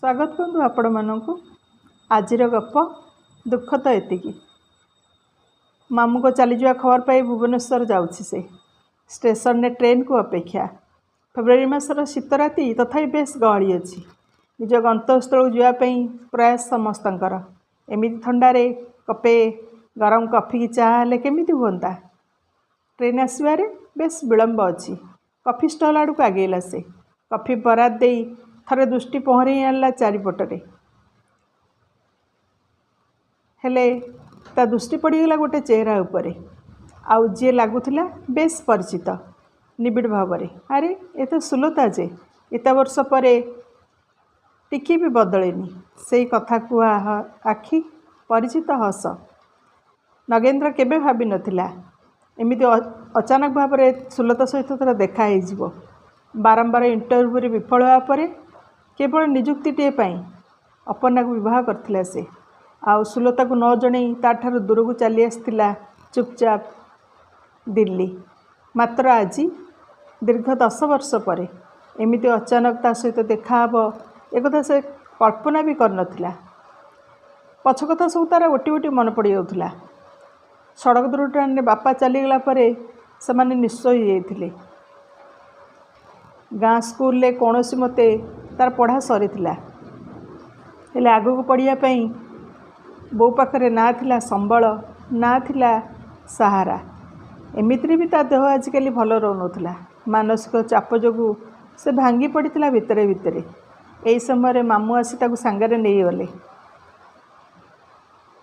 स्वागत करतु आपण मानू आजिर गप दुख तो एतिकी। मामू को चली जा खबर पाई भुवनेश्वर जाऊँगी से स्टेशन ने ट्रेन को अपेक्षा। फेब्रुआरी मासर शीत राति तथापि बेस गहली अच्छी। निज गंतव्यस्थल जावाई प्रयास समस्तंकर। एमिति थंडारे कपे गरम कॉफी की चाह हेले केमिति हुअंता। ट्रेन आसबारे बेस विलंब अच्छी। कॉफी स्टल आड़ को आगेला से कॉफी बराद दे थरे दृष्टि पहरे आनला चारिपटे हेले ता दृष्टि पड़गला गोटे चेहरा उपरे आउ जी लगुला बेस परिचित निबिड़ भाव। अरे ये तो सुलता जे एत वर्ष पर टिके भी बदलेनी से कथा कुआ आखि परिचित हस। नगेन्द्र केबे भाभी नथिला एमिति अचानक भाव में सुलता सहित थोड़ा देखाई बारंबार इंटरव्यू विफल होगा पर केवल निजुक्तिटे अपर्णा को विवाह करथिला से आउ सुलता को न जणई ताठारु दूर को चली आसथिला चुपचाप दिल्ली। मात्र आज दीर्घ 10 वर्ष पर एमिति अचानक ता सहित देखाब एक से कल्पना भी कर नथिला। पछ कथा सब तार गोटी गोटी मन पड़ जाउथिला। सड़क दुर्घटना बापा चलीगला पर से माने निश्चय हो जाइथिले। गाँ स्कूल ले कौनसी मते तार पढ़ा सरी हेले आगु को पढ़ाई बो पाखरे ना थिला संबल ना थिला सहारा। एमित्री भी ता देह आजिकल भल रोनुला। मानसिक चाप जोगु से भांगी पड़ता भितरे भितरे। यही समय मामू आसी ताकू सांगरे नहीं गले।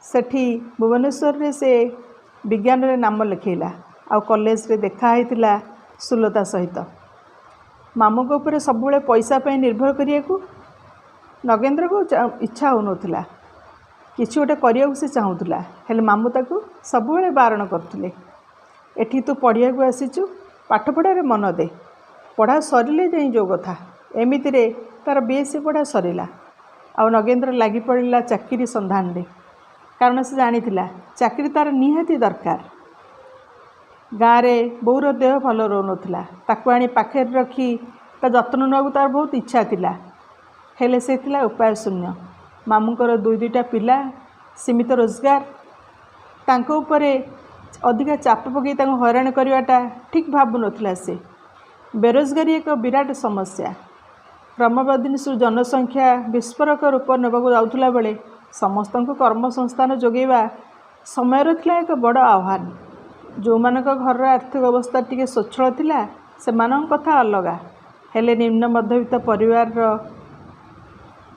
सेठी भुवनेश्वर रे से विज्ञान रे नाम लिखेला आ कॉलेज रे देखा होइतिला सुलता सहित। मामू को ऊपर सब पैसा पे निर्भर करिया को नगेन्द्र को इच्छा होनुला। किसी गोटे करिया से चाहूला हेले मामू ताकू सब बारण करथिले। एठी तू पढ़िया को आसीचु पाठ पढ़ारे मन दे पढ़ा सरिले जाई जो कथा। एमिति रे तार बीएससी पढ़ा सरिला आ नगेन्द्र लगी पड़ा चाकरी संधान रे कारण से जानिथिला चाकरी तार निहाती दरकार। गाँव में बोर देह भल रोनुला ताकू आनी पाखे रखी ता जत्न नेବାକୁ तार बहुत इच्छा थिला हेले से थिला उपाय शून्य। मामूंकर दुईटा पिला सीमित रोजगार तांको उपरे अधिका चाप पकई हैरान करवाटा ठीक भावु नथिला। से बेरोजगारी एक विराट समस्या। क्रमवर्धिनी जनसंख्या विस्फोरक रूप नेबाकू जाउथुला बेले समस्त कर्मसंस्थान जोगेवा समय थिला एक बड़ आह्वान। जो मानक घर आर्थिक अवस्था टिके स्वच्छल थिला से मानक कथा अलगा हेले निम्न मध्यवित्त परिवार